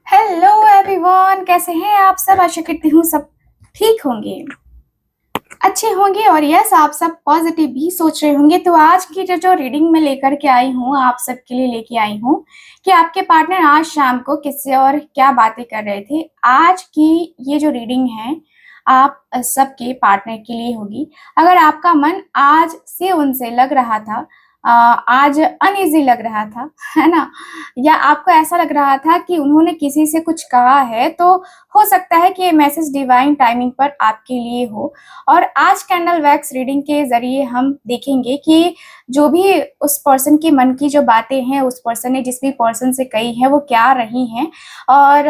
Hello everyone, कैसे हैं आप सब। आशा करती हूँ सब ठीक होंगे, अच्छे होंगे और यस आप सब पॉजिटिव भी सोच रहे होंगे। तो आज की जो रीडिंग मैं लेकर के आई हूँ आप सबके लिए लेके आई हूँ कि आपके पार्टनर आज शाम को किससे और क्या बातें कर रहे थे। आज की ये जो रीडिंग है आप सबके पार्टनर के लिए होगी। अगर आपका मन आज से उनसे लग रहा था, आज अनईजी लग रहा था, है ना, या आपको ऐसा लग रहा था कि उन्होंने किसी से कुछ कहा है, तो हो सकता है कि ये मैसेज डिवाइन टाइमिंग पर आपके लिए हो। और आज कैंडल वैक्स रीडिंग के जरिए हम देखेंगे कि जो भी उस पर्सन के मन की जो बातें हैं उस पर्सन ने जिस भी पर्सन से कही है वो क्या रही हैं, और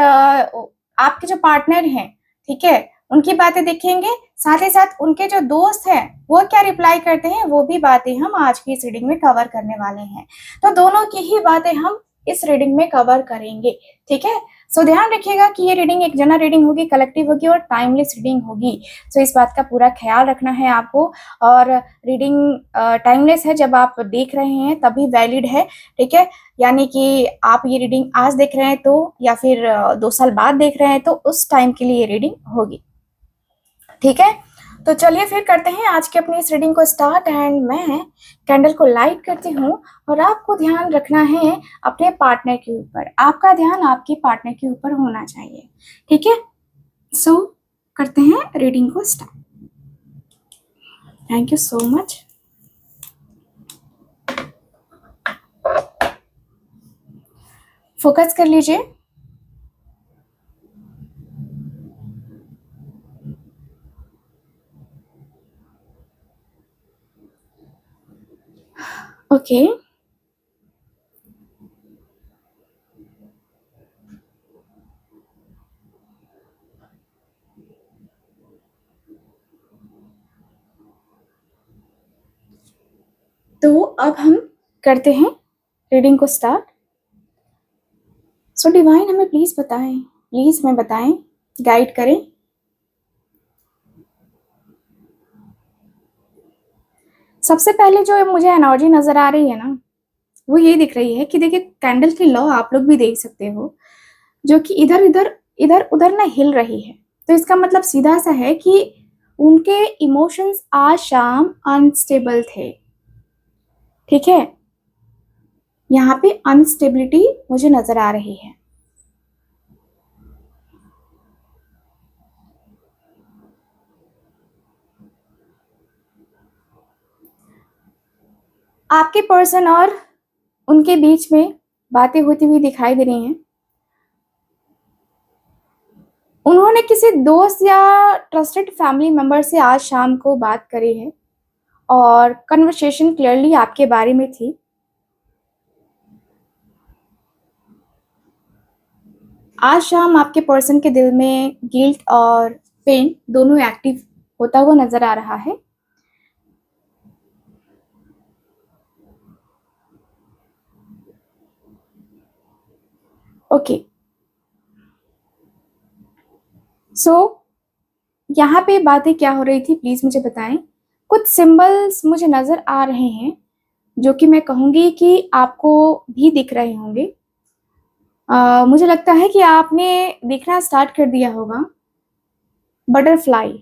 आपके जो पार्टनर हैं, ठीक है, उनकी बातें देखेंगे। साथ ही साथ उनके जो दोस्त हैं वो क्या रिप्लाई करते हैं, वो भी बातें हम आज की इस रीडिंग में कवर करने वाले हैं। तो दोनों की ही बातें हम इस रीडिंग में कवर करेंगे, ठीक है। सो ध्यान रखिएगा कि ये रीडिंग एक जनरल रीडिंग होगी, कलेक्टिव होगी और टाइमलेस रीडिंग होगी। सो इस बात का पूरा ख्याल रखना है आपको। और रीडिंग टाइमलेस है, जब आप देख रहे हैं तभी वैलिड है, ठीक है। यानी कि आप ये रीडिंग आज देख रहे हैं तो, या फिर 2 साल बाद देख रहे हैं तो उस टाइम के लिए ये रीडिंग होगी, ठीक है। तो चलिए फिर करते हैं आज की अपनी इस रीडिंग को स्टार्ट। एंड मैं कैंडल को लाइट करती हूँ और आपको ध्यान रखना है अपने पार्टनर के ऊपर। आपका ध्यान आपके पार्टनर के ऊपर होना चाहिए, ठीक है। सो करते हैं रीडिंग को start. Thank you so much. Focus कर लीजिए। ओके, तो अब हम करते हैं रीडिंग को स्टार्ट। सो डिवाइन हमें प्लीज बताएं, प्लीज हमें बताएं, गाइड करें। सबसे पहले जो मुझे एनर्जी नजर आ रही है ना, वो ये दिख रही है कि देखिए कैंडल की लौ आप लोग भी देख सकते हो, जो कि इधर इधर इधर उधर ना हिल रही है। तो इसका मतलब सीधा सा है कि उनके इमोशंस आज शाम अनस्टेबल थे, ठीक है। यहाँ पे अनस्टेबिलिटी मुझे नजर आ रही है। आपके पर्सन और उनके बीच में बातें होती हुई दिखाई दे रही हैं। उन्होंने किसी दोस्त या ट्रस्टेड फैमिली मेंबर से आज शाम को बात करी है और कन्वर्सेशन क्लियरली आपके बारे में थी। आज शाम आपके पर्सन के दिल में गिल्ट और पेन दोनों एक्टिव होता हुआ नजर आ रहा है। ओके, सो यहाँ पे बातें क्या हो रही थी प्लीज मुझे बताएं। कुछ सिंबल्स मुझे नजर आ रहे हैं जो कि मैं कहूंगी कि आपको भी दिख रहे होंगे। मुझे लगता है कि आपने देखना स्टार्ट कर दिया होगा बटरफ्लाई,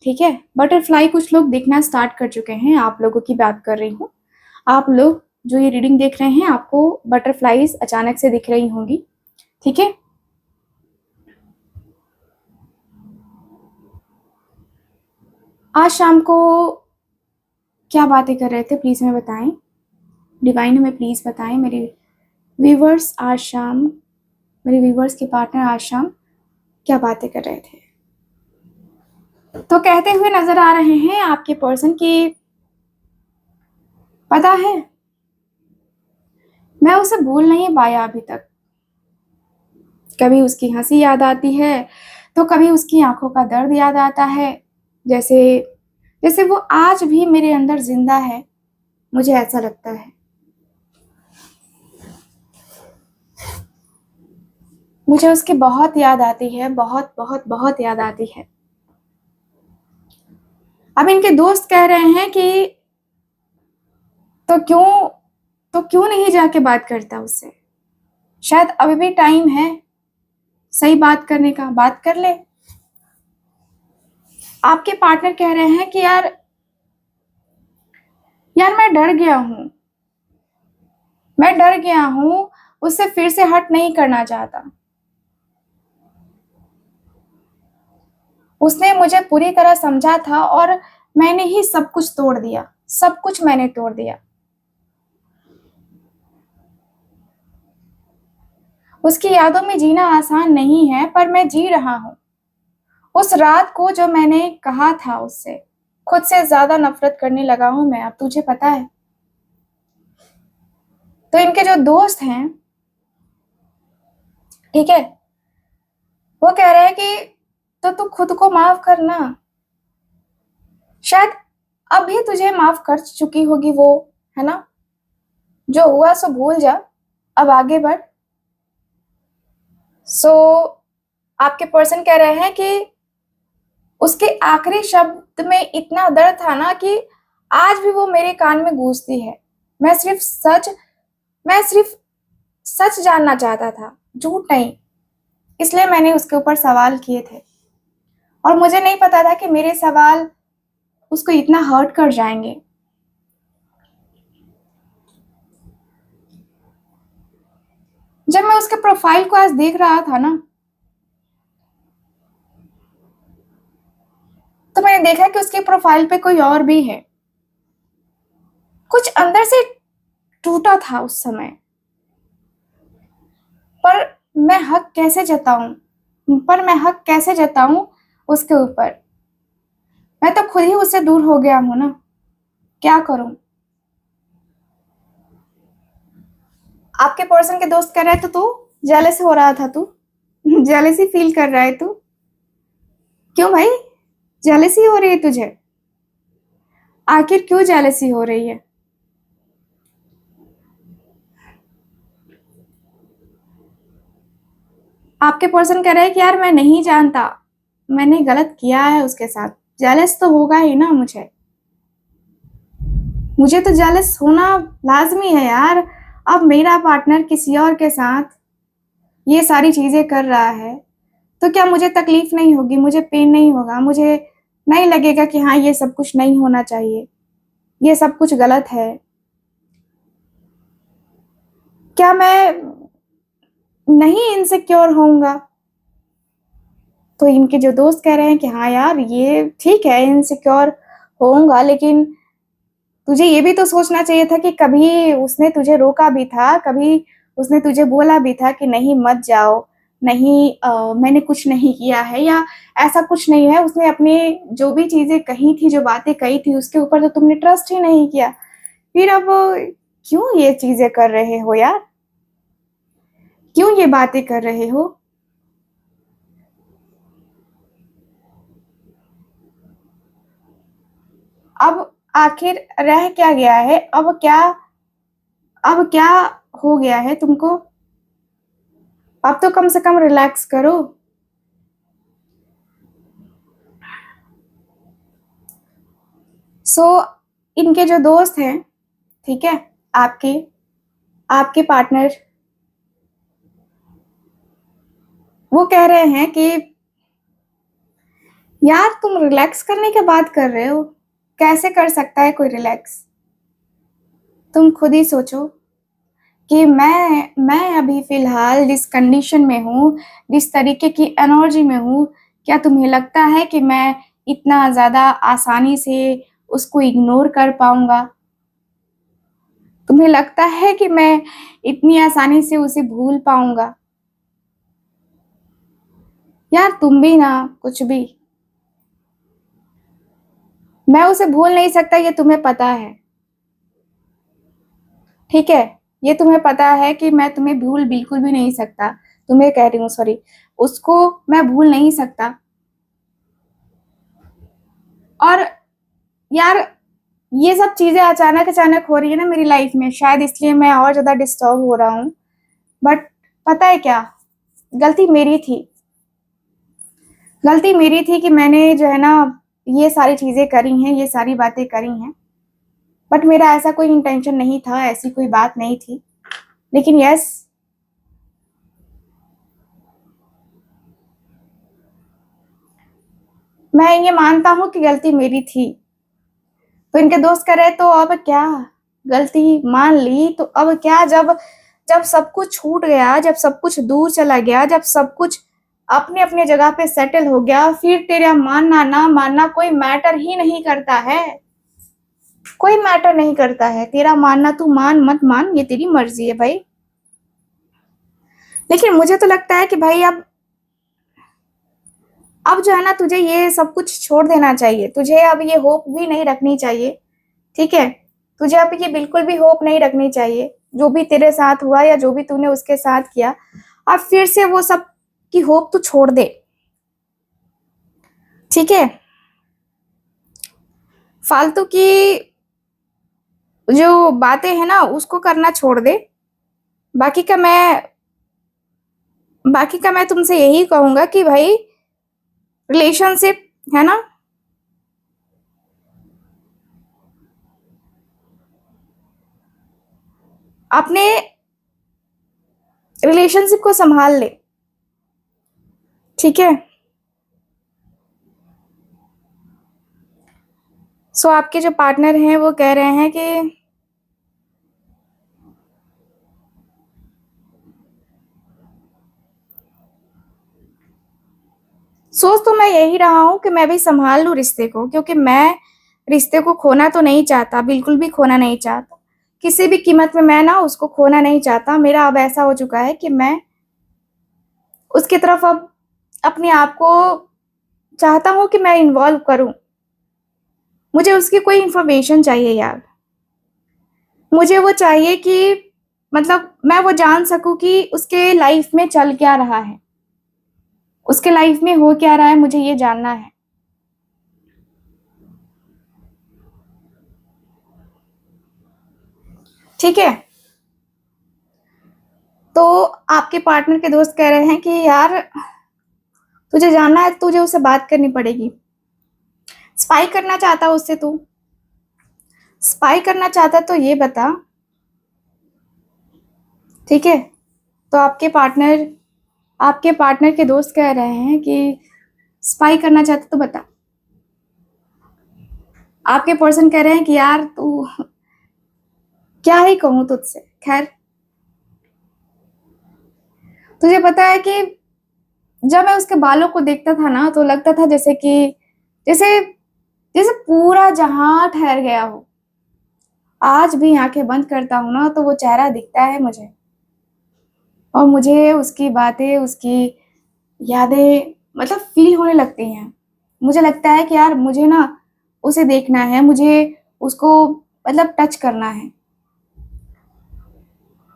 ठीक है। बटरफ्लाई कुछ लोग देखना स्टार्ट कर चुके हैं, आप लोगों की बात कर रही हूँ। आप लोग जो ये रीडिंग देख रहे हैं आपको बटरफ्लाईज अचानक से दिख रही होंगी, ठीक है। आज शाम को क्या बातें कर रहे थे प्लीज हमें बताएं। डिवाइन हमें प्लीज बताएं। मेरे व्यूवर्स आज शाम, मेरे व्यूवर्स के पार्टनर आज शाम क्या बातें कर रहे थे। तो कहते हुए नजर आ रहे हैं आपके पर्सन की, पता है मैं उसे भूल नहीं पाया अभी तक। कभी उसकी हंसी याद आती है तो कभी उसकी आंखों का दर्द याद आता है, जैसे जैसे वो आज भी मेरे अंदर जिंदा है, मुझे ऐसा लगता है। मुझे उसकी बहुत याद आती है, बहुत बहुत बहुत याद आती है। अब इनके दोस्त कह रहे हैं कि तो क्यों, तो क्यों नहीं जाके बात करता उससे, शायद अभी भी टाइम है, सही बात करने का, बात कर ले। आपके पार्टनर कह रहे हैं कि यार मैं डर गया हूँ, मैं डर गया हूँ, उससे फिर से हट नहीं करना चाहता। उसने मुझे पूरी तरह समझा था और मैंने ही सब कुछ तोड़ दिया, सब कुछ मैंने तोड़ दिया। उसकी यादों में जीना आसान नहीं है, पर मैं जी रहा हूँ। उस रात को जो मैंने कहा था उससे, खुद से ज्यादा नफरत करने लगा हूं मैं, अब तुझे पता है। तो इनके जो दोस्त हैं, ठीक है, वो कह रहे हैं कि तो तू खुद को माफ करना, शायद अभी तुझे माफ कर चुकी होगी वो, है ना। जो हुआ सो भूल जा, अब आगे बढ़। सो आपके पर्सन कह रहे हैं कि उसके आखिरी शब्द में इतना दर्द था ना कि आज भी वो मेरे कान में गूंजती है। मैं सिर्फ सच मैं सिर्फ सच जानना चाहता था, झूठ नहीं। इसलिए मैंने उसके ऊपर सवाल किए थे और मुझे नहीं पता था कि मेरे सवाल उसको इतना हर्ट कर जाएंगे। जब मैं उसके प्रोफाइल को आज देख रहा था ना, तो मैंने देखा कि उसके प्रोफाइल पे कोई और भी है। कुछ अंदर से टूटा था उस समय, पर मैं हक कैसे जताऊं उसके ऊपर। मैं तो खुद ही उससे दूर हो गया हूं ना, क्या करूं। आपके पर्सन के दोस्त कह रहे थे तू जेलस हो रहा था, तू जेलसी फील कर रहा है तू, क्यों भाई जेलसी हो रही है तुझे, आखिर क्यों जेलसी हो रही है। आपके पर्सन कह रहे हैं कि यार मैं नहीं जानता, मैंने गलत किया है उसके साथ, जेलस तो होगा ही ना मुझे तो जेलस होना लाजमी है यार। अब मेरा पार्टनर किसी और के साथ ये सारी चीजें कर रहा है, तो क्या मुझे तकलीफ नहीं होगी, मुझे पेन नहीं होगा, मुझे नहीं लगेगा कि हाँ ये सब कुछ नहीं होना चाहिए, ये सब कुछ गलत है। क्या मैं नहीं इनसिक्योर होऊंगा। तो इनके जो दोस्त कह रहे हैं कि हाँ यार ये ठीक है, इनसिक्योर होऊंगा, लेकिन तुझे ये भी तो सोचना चाहिए था कि कभी उसने तुझे रोका भी था, कभी उसने तुझे बोला भी था कि नहीं मत जाओ, नहीं मैंने कुछ नहीं किया है या ऐसा कुछ नहीं है। उसने अपने जो भी चीजें कही थी, जो बातें कही थी, उसके ऊपर तो तुमने ट्रस्ट ही नहीं किया। फिर अब क्यों ये चीजें कर रहे हो यार, क्यों ये बातें कर रहे हो। अब आखिर रह क्या गया है, अब क्या हो गया है तुमको। अब तो कम से कम रिलैक्स करो। सो इनके जो दोस्त हैं, ठीक है, आपके आपके पार्टनर, वो कह रहे हैं कि यार तुम रिलैक्स करने की बात कर रहे हो, कैसे कर सकता है कोई रिलैक्स। तुम खुद ही सोचो कि मैं अभी फिलहाल जिस कंडीशन में हूँ, जिस तरीके की एनर्जी में हूँ, क्या तुम्हें लगता है कि मैं इतना ज्यादा आसानी से उसको इग्नोर कर पाऊंगा। तुम्हें लगता है कि मैं इतनी आसानी से उसे भूल पाऊंगा। यार तुम भी ना कुछ भी, मैं उसे भूल नहीं सकता, ये तुम्हें पता है, ठीक है। ये तुम्हें पता है कि मैं तुम्हें भूल बिल्कुल भी नहीं सकता, तुम्हें कह रही हूँ सॉरी, उसको मैं भूल नहीं सकता। और यार ये सब चीजें अचानक अचानक हो रही है ना मेरी लाइफ में, शायद इसलिए मैं और ज्यादा डिस्टर्ब हो रहा हूँ। बट पता है क्या, गलती मेरी थी, गलती मेरी थी कि मैंने जो है ना ये सारी चीजें करी हैं, ये सारी बातें करी हैं। बट मेरा ऐसा कोई इंटेंशन नहीं था, ऐसी कोई बात नहीं थी। लेकिन यस, मैं ये मानता हूँ कि गलती मेरी थी। तो इनके दोस्त कह रहे तो अब क्या, गलती मान ली तो अब क्या, जब जब सब कुछ छूट गया, जब सब कुछ दूर चला गया, जब सब कुछ अपने अपने जगह पे सेटल हो गया, फिर तेरा मानना ना मानना कोई मैटर ही नहीं करता है। कोई मैटर नहीं करता है, तेरा मानना तू मान मत मान ये तेरी मर्जी है भाई। लेकिन मुझे तो लगता है कि भाई अब जो है ना, तुझे ये सब कुछ छोड़ देना चाहिए। तुझे अब ये होप भी नहीं रखनी चाहिए, ठीक है? तुझे अब ये बिल्कुल भी होप नहीं रखनी चाहिए। जो भी तेरे साथ हुआ या जो भी तूने उसके साथ किया, अब फिर से वो सब की होप तू छोड़ दे, ठीक है? फालतू की जो बातें हैं ना उसको करना छोड़ दे। बाकी का मैं बाकी का मैं तुमसे यही कहूंगा कि भाई रिलेशनशिप है ना, अपने रिलेशनशिप को संभाल ले, ठीक है? सो आपके जो पार्टनर हैं वो कह रहे हैं कि सोच तो मैं यही रहा हूँ कि मैं भी संभाल लूँ रिश्ते को, क्योंकि मैं रिश्ते को खोना तो नहीं चाहता, बिल्कुल भी खोना नहीं चाहता। किसी भी कीमत में मैं ना उसको खोना नहीं चाहता। मेरा अब ऐसा हो चुका है कि मैं उसकी तरफ अब अपने आप को चाहता हूँ कि मैं इन्वॉल्व करूँ। मुझे उसकी कोई इन्फॉर्मेशन चाहिए यार। मुझे वो चाहिए कि मतलब मैं वो जान सकूँ कि उसके लाइफ में चल क्या रहा है, उसके लाइफ में हो क्या रहा है, मुझे ये जानना है, ठीक है? तो आपके पार्टनर के दोस्त कह रहे हैं कि यार तुझे जानना है, तुझे उससे बात करनी पड़ेगी। स्पाई करना चाहता है उससे तू? स्पाई करना चाहता तो ये बता, ठीक है? तो आपके पार्टनर के दोस्त कह रहे हैं कि स्पाई करना चाहता तो बता। आपके पर्सन कह रहे हैं कि यार तू, क्या ही कहूँ तुझसे। खैर, तुझे पता है कि जब मैं उसके बालों को देखता था ना तो लगता था जैसे जैसे पूरा जहां ठहर गया हो। आज भी आंखें बंद करता हूं ना तो वो चेहरा दिखता है मुझे, और मुझे उसकी बातें, उसकी यादें मतलब फील होने लगती हैं। मुझे लगता है कि यार मुझे ना उसे देखना है, मुझे उसको मतलब टच करना है।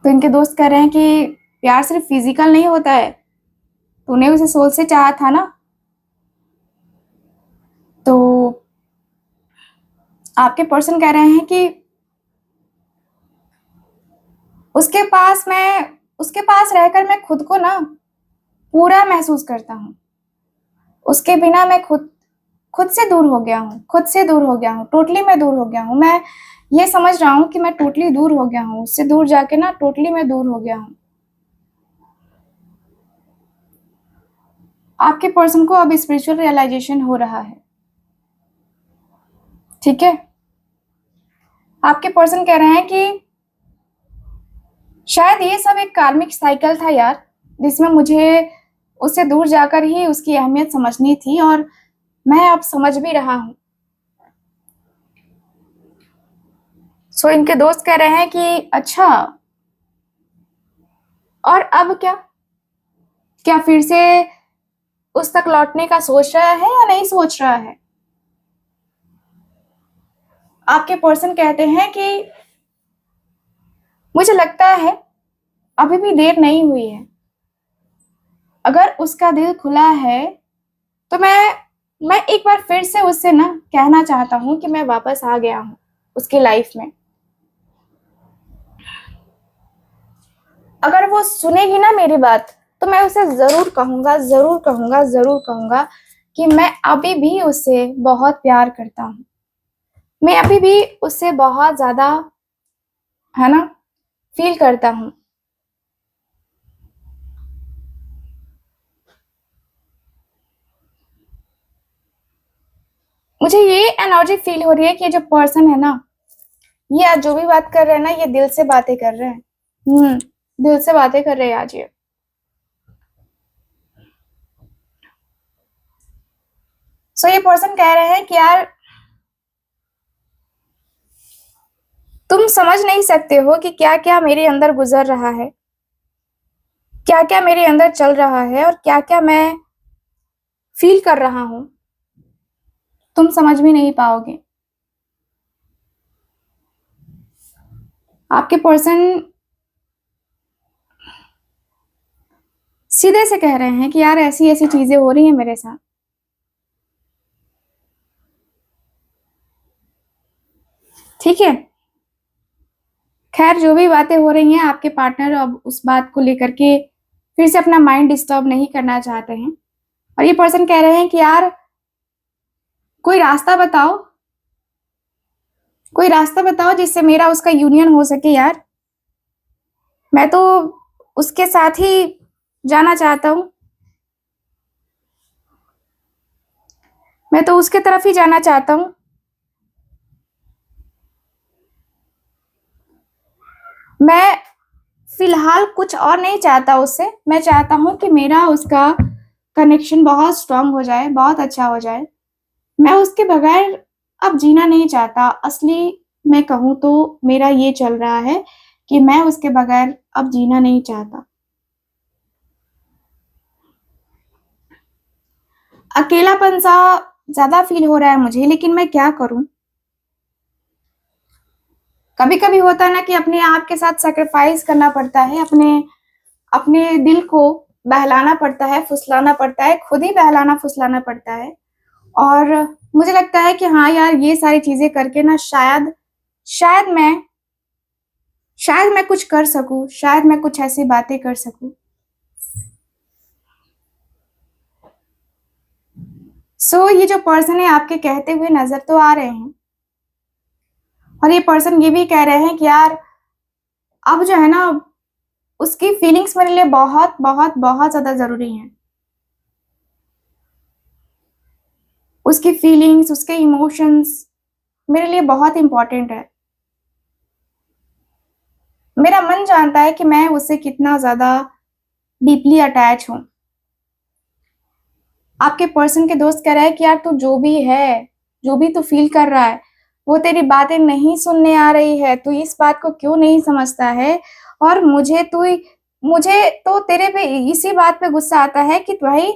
तो इनके दोस्त कह रहे हैं कि प्यार सिर्फ फिजिकल नहीं होता है, तूने उसे सोच से चाहा था ना। तो आपके पर्सन कह रहे हैं कि उसके पास मैं उसके पास रहकर मैं खुद को ना पूरा महसूस करता हूँ। उसके बिना मैं खुद खुद से दूर हो गया हूँ, खुद से दूर हो गया हूँ, टोटली मैं दूर हो गया हूँ। मैं ये समझ रहा हूँ कि मैं टोटली दूर हो गया हूँ उससे, दूर जाके ना टोटली मैं दूर हो गया हूँ। आपके पर्सन को अब स्पिरिचुअल रियलाइजेशन हो रहा है, ठीक है? आपके पर्सन कह रहे हैं कि शायद ये सब एक कार्मिक साइकिल था यार, जिसमें मुझे उससे दूर जाकर ही उसकी अहमियत समझनी थी, और मैं अब समझ भी रहा हूँ। सो इनके दोस्त कह रहे हैं कि अच्छा, और अब क्या, क्या फिर से उस तक लौटने का सोच रहा है या नहीं सोच रहा है? आपके पर्सन कहते हैं कि मुझे लगता है अभी भी देर नहीं हुई है। अगर उसका दिल खुला है तो मैं एक बार फिर से उससे ना कहना चाहता हूँ कि मैं वापस आ गया हूँ उसकी लाइफ में। अगर वो सुनेगी ना मेरी बात तो मैं उसे जरूर कहूंगा, जरूर कहूंगा, जरूर कहूंगा कि मैं अभी भी उससे बहुत प्यार करता हूँ। मैं अभी भी उससे बहुत ज्यादा, है ना, फील करता हूँ। मुझे ये एनर्जी फील हो रही है कि ये जो पर्सन है ना, ये आज जो भी बात कर रहे हैं ना, ये दिल से बातें कर रहे हैं। दिल से बातें कर रहे हैं आज ये। सो ये पर्सन कह रहे हैं कि यार तुम समझ नहीं सकते हो कि क्या क्या मेरे अंदर गुजर रहा है, क्या क्या मेरे अंदर चल रहा है, और क्या क्या मैं फील कर रहा हूं। तुम समझ भी नहीं पाओगे। आपके पर्सन सीधे से कह रहे हैं कि यार ऐसी ऐसी चीजें हो रही हैं मेरे साथ। ठीक है, खैर जो भी बातें हो रही हैं, आपके पार्टनर अब उस बात को लेकर के फिर से अपना माइंड डिस्टर्ब नहीं करना चाहते हैं। और ये पर्सन कह रहे हैं कि यार कोई रास्ता बताओ, कोई रास्ता बताओ जिससे मेरा उसका यूनियन हो सके। यार मैं तो उसके साथ ही जाना चाहता हूं, मैं तो उसके तरफ ही जाना चाहता हूं। मैं फिलहाल कुछ और नहीं चाहता उससे। मैं चाहता हूं कि मेरा उसका कनेक्शन बहुत स्ट्रांग हो जाए, बहुत अच्छा हो जाए। मैं उसके बगैर अब जीना नहीं चाहता। असली मैं कहूँ तो मेरा ये चल रहा है कि मैं उसके बगैर अब जीना नहीं चाहता। अकेलापन सा ज्यादा फील हो रहा है मुझे, लेकिन मैं क्या करूं। कभी कभी होता है ना कि अपने आप के साथ सेक्रीफाइस करना पड़ता है, अपने अपने दिल को बहलाना पड़ता है, फुसलाना पड़ता है, खुद ही बहलाना फुसलाना पड़ता है। और मुझे लगता है कि हाँ यार, ये सारी चीजें करके ना शायद शायद मैं शायद मैं कुछ कर सकूं, शायद मैं कुछ ऐसी बातें कर सकूं। सो ये जो पर्सन है आपके कहते हुए नजर तो आ रहे हैं। और ये पर्सन ये भी कह रहे हैं कि यार अब जो है ना, उसकी फीलिंग्स मेरे लिए बहुत बहुत बहुत ज्यादा जरूरी हैं। उसकी फीलिंग्स, उसके इमोशंस मेरे लिए बहुत इंपॉर्टेंट है। मेरा मन जानता है कि मैं उससे कितना ज्यादा डीपली अटैच हूं। आपके पर्सन के दोस्त कह रहा है कि यार तू जो भी है, जो भी तू फील कर रहा है, वो तेरी बातें नहीं सुनने आ रही है। तू इस बात को क्यों नहीं समझता है। और मुझे तो तेरे पे इसी बात पे गुस्सा आता है कि भाई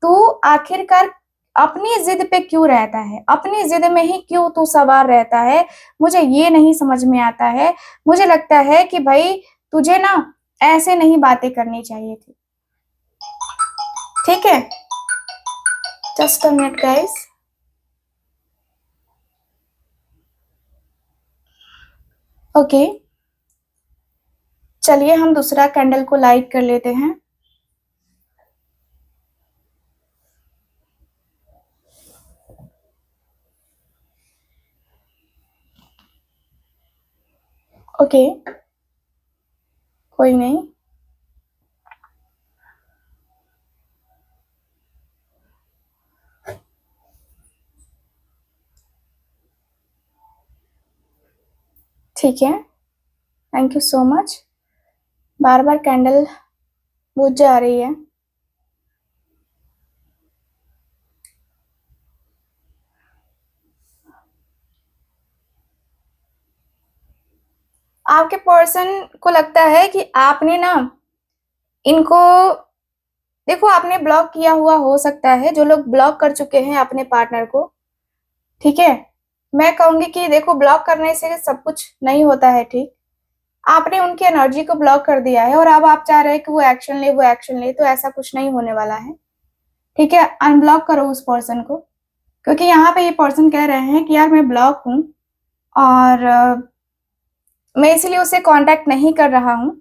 तू आखिरकार अपनी जिद पे क्यों रहता है, अपनी जिद में ही क्यों तू सवार रहता है। मुझे ये नहीं समझ में आता है। मुझे लगता है कि भाई तुझे ना ऐसे नहीं बातें करनी चाहिए थी। ठीक है, just a minute guys. Okay, चलिए हम दूसरा कैंडल को लाइट कर लेते हैं। ओके, कोई नहीं। ठीक है, thank you so much. Bar bar candle बुझ जा रही है। आपके पर्सन को लगता है कि आपने ना इनको, देखो आपने ब्लॉक किया हुआ हो सकता है। जो लोग ब्लॉक कर चुके हैं अपने पार्टनर को, ठीक है, मैं कहूंगी कि देखो ब्लॉक करने से सब कुछ नहीं होता है। ठीक, आपने उनकी एनर्जी को ब्लॉक कर दिया है और अब आप चाह रहे हैं कि वो एक्शन ले, वो एक्शन ले, तो ऐसा कुछ नहीं होने वाला है। ठीक है, अनब्लॉक करो उस पर्सन को। क्योंकि यहाँ पे ये पर्सन कह रहे हैं कि यार मैं ब्लॉक हूँ और मैं इसीलिए उसे कांटेक्ट नहीं कर रहा हूँ,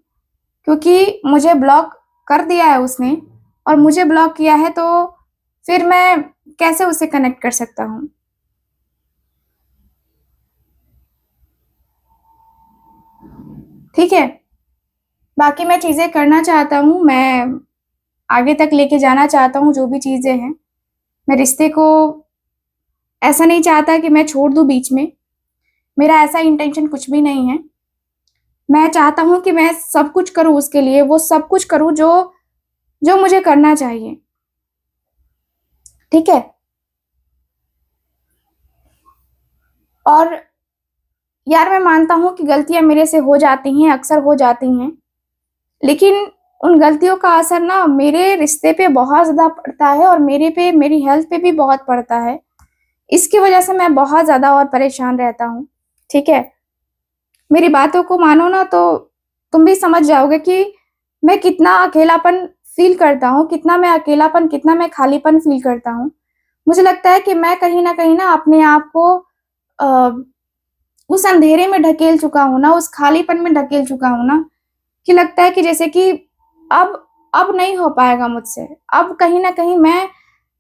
क्योंकि मुझे ब्लॉक कर दिया है उसने। और मुझे ब्लॉक किया है तो फिर मैं कैसे उसे कनेक्ट कर सकता हूँ। ठीक है, बाकी मैं चीजें करना चाहता हूँ, मैं आगे तक लेके जाना चाहता हूँ जो भी चीजें हैं। मैं रिश्ते को ऐसा नहीं चाहता कि मैं छोड़ दूं बीच में। मेरा ऐसा इंटेंशन कुछ भी नहीं है। मैं चाहता हूं कि मैं सब कुछ करूं उसके लिए, वो सब कुछ करूं जो जो मुझे करना चाहिए। ठीक है। और यार मैं मानता हूं कि गलतियां मेरे से हो जाती हैं, अक्सर हो जाती हैं, लेकिन उन गलतियों का असर ना मेरे रिश्ते पे बहुत ज्यादा पड़ता है और मेरे पे, मेरी हेल्थ पे भी बहुत पड़ता है। इसकी वजह से मैं बहुत ज्यादा और परेशान रहता हूँ। ठीक है। मेरी बातों को मानो ना तो तुम भी समझ जाओगे कि मैं कितना अकेलापन फील करता हूँ, कितना मैं अकेलापन, कितना मैं खालीपन फील करता हूँ। मुझे लगता है कि मैं कहीं ना अपने आप को अ, उस अंधेरे में ढकेल चुका हूँ ना, उस खालीपन में ढकेल चुका हूँ ना, कि लगता है कि जैसे कि अब अब नहीं हो पाएगा मुझसे। अब कहीं ना कहीं मैं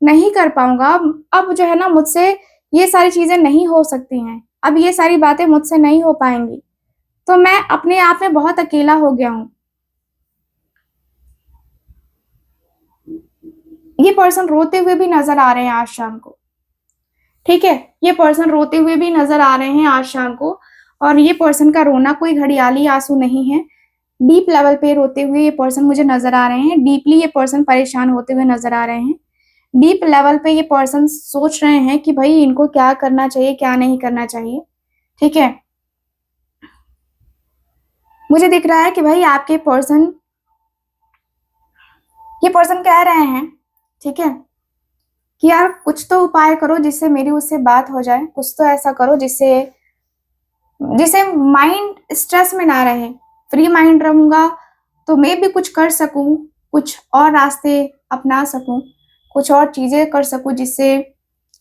नहीं कर पाऊंगा। अब जो है ना, मुझसे ये सारी चीजें नहीं हो सकती हैं। अब ये सारी बातें मुझसे नहीं हो पाएंगी। तो मैं अपने आप में बहुत अकेला हो गया हूँ। ये पर्सन रोते हुए भी नजर आ रहे हैं आज शाम को। ठीक है। ये पर्सन रोते हुए भी नजर आ रहे हैं आज शाम को। और ये पर्सन का रोना कोई घड़ियाली आंसू नहीं है। डीप लेवल पे रोते हुए ये पर्सन मुझे नजर आ रहे हैं। डीपली ये पर्सन परेशान होते हुए नजर आ रहे हैं। डीप लेवल पे ये पर्सन सोच रहे हैं कि भाई इनको क्या करना चाहिए, क्या नहीं करना चाहिए। ठीक है। मुझे दिख रहा है कि भाई आपके पर्सन, ये पर्सन कह रहे हैं, ठीक है, कि यार कुछ तो उपाय करो जिससे मेरी उससे बात हो जाए। कुछ तो ऐसा करो जिससे जिससे माइंड स्ट्रेस में ना रहे। फ्री माइंड रहूंगा तो मैं भी कुछ कर सकूं, कुछ और रास्ते अपना सकूं, कुछ और चीजें कर सकूं जिससे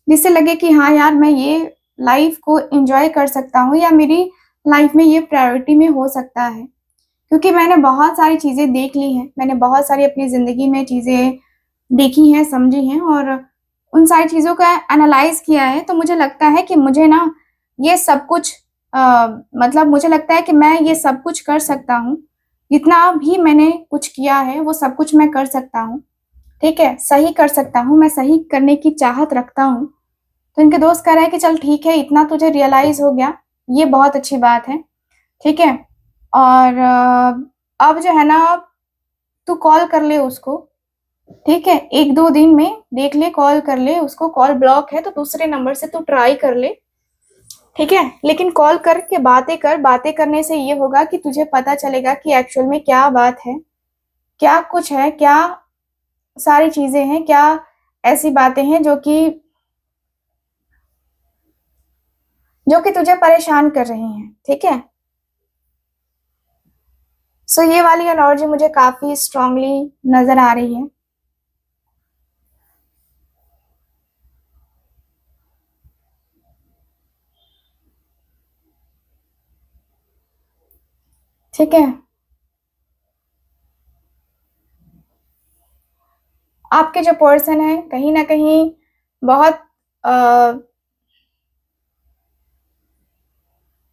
जिससे लगे कि हाँ यार मैं ये लाइफ को एंजॉय कर सकता हूँ, या मेरी लाइफ में ये प्रायोरिटी में हो सकता है। क्योंकि मैंने बहुत सारी चीजें देख ली हैं, मैंने बहुत सारी अपनी जिंदगी में चीजें देखी हैं, समझी हैं, और उन सारी चीजों का एनालाइज किया है। तो मुझे लगता है कि मुझे ना ये सब कुछ मतलब मुझे लगता है कि मैं ये सब कुछ कर सकता हूँ। जितना भी मैंने कुछ किया है वो सब कुछ मैं कर सकता हूँ। ठीक है। सही कर सकता हूँ, मैं सही करने की चाहत रखता हूँ। तो इनके दोस्त कह रहे हैं कि चल ठीक है, इतना तुझे रियलाइज हो गया, ये बहुत अच्छी बात है। ठीक है। और अब जो है ना, तू कॉल कर ले उसको। ठीक है। एक दो दिन में देख ले, कॉल कर ले उसको। कॉल ब्लॉक है तो दूसरे नंबर से तू ट्राई कर ले। ठीक है। लेकिन कॉल करके बातें कर। बातें करने से ये होगा कि तुझे पता चलेगा कि एक्चुअल में क्या बात है, क्या कुछ है, क्या सारी चीजें हैं, क्या ऐसी बातें हैं जो कि तुझे परेशान कर रही हैं। ठीक है। सो ये वाली एनर्जी मुझे काफी स्ट्रांगली नजर आ रही है। ठीक है। आपके जो पर्सन है कहीं ना कहीं बहुत आ,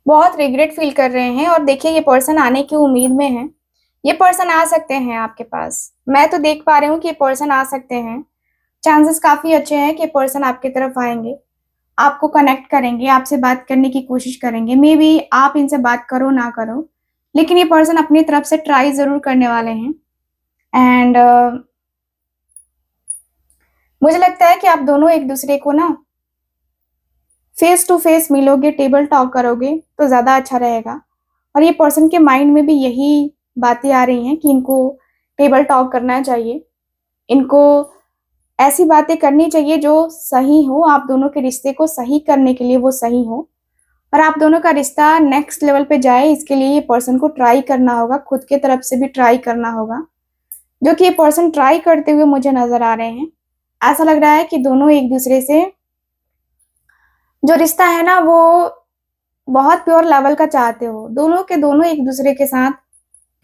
बहुत रिग्रेट फील कर रहे हैं। और देखिए ये पर्सन आने की उम्मीद में है। ये पर्सन आ सकते हैं आपके पास। मैं तो देख पा रही हूँ कि ये पर्सन आ सकते हैं। चांसेस काफी अच्छे हैं कि पर्सन आपकी तरफ आएंगे, आपको कनेक्ट करेंगे, आपसे बात करने की कोशिश करेंगे। मे बी आप इनसे बात करो ना करो, लेकिन ये पर्सन अपनी तरफ से ट्राई जरूर करने वाले हैं। एंड मुझे लगता है कि आप दोनों एक दूसरे को ना फेस टू फेस मिलोगे, टेबल टॉक करोगे तो ज्यादा अच्छा रहेगा। और ये पर्सन के माइंड में भी यही बातें आ रही हैं कि इनको टेबल टॉक करना चाहिए। इनको ऐसी बातें करनी चाहिए जो सही हो, आप दोनों के रिश्ते को सही करने के लिए वो सही हो, और आप दोनों का रिश्ता नेक्स्ट लेवल पे जाए। इसके लिए ये पर्सन को ट्राई करना होगा, खुद के तरफ से भी ट्राई करना होगा, जो कि ये पर्सन ट्राई करते हुए मुझे नजर आ रहे हैं। ऐसा लग रहा है कि दोनों एक दूसरे से जो रिश्ता है ना वो बहुत प्योर लेवल का चाहते हो। दोनों के दोनों एक दूसरे के साथ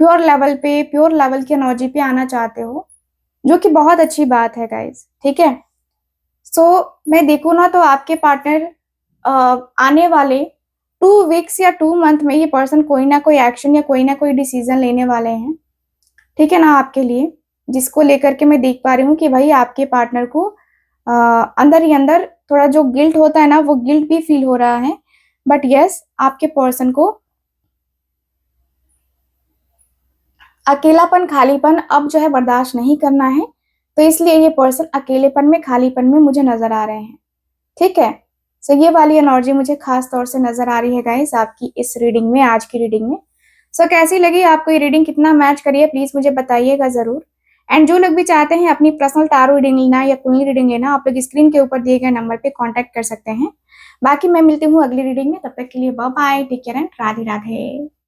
प्योर लेवल पे, प्योर लेवल की एनर्जी पे आना चाहते हो, जो कि बहुत अच्छी बात है गाइस। ठीक है। सो मैं देखूँ ना तो आपके पार्टनर आने वाले 2 वीक्स या 2 मंथ में ये पर्सन कोई ना कोई एक्शन या कोई ना कोई डिसीजन लेने वाले हैं। ठीक है ना, आपके लिए, जिसको लेकर के मैं देख पा रही हूँ कि भाई आपके पार्टनर को अंदर ही अंदर थोड़ा जो गिल्ट होता है ना, वो गिल्ट भी फील हो रहा है। बट यस, आपके पर्सन को अकेलापन, खालीपन अब जो है बर्दाश्त नहीं करना है, तो इसलिए ये पर्सन अकेलेपन में, खालीपन में मुझे नजर आ रहे हैं। ठीक है, सो ये वाली एनर्जी मुझे खास तौर से नजर आ रही है गाइस आपकी इस रीडिंग में, आज की रीडिंग में। सो कैसी लगी आपको ये रीडिंग, कितना मैच करी है, प्लीज मुझे बताइएगा जरूर। एंड जो लोग भी चाहते हैं अपनी पर्सनल टारो रीडिंग लेना या कुंडली रीडिंग लेना, आप लोग स्क्रीन के ऊपर दिए गए नंबर पे कांटेक्ट कर सकते हैं। बाकी मैं मिलती हूँ अगली रीडिंग में, तब तक के लिए bye bye, take care and Radhe Radhe.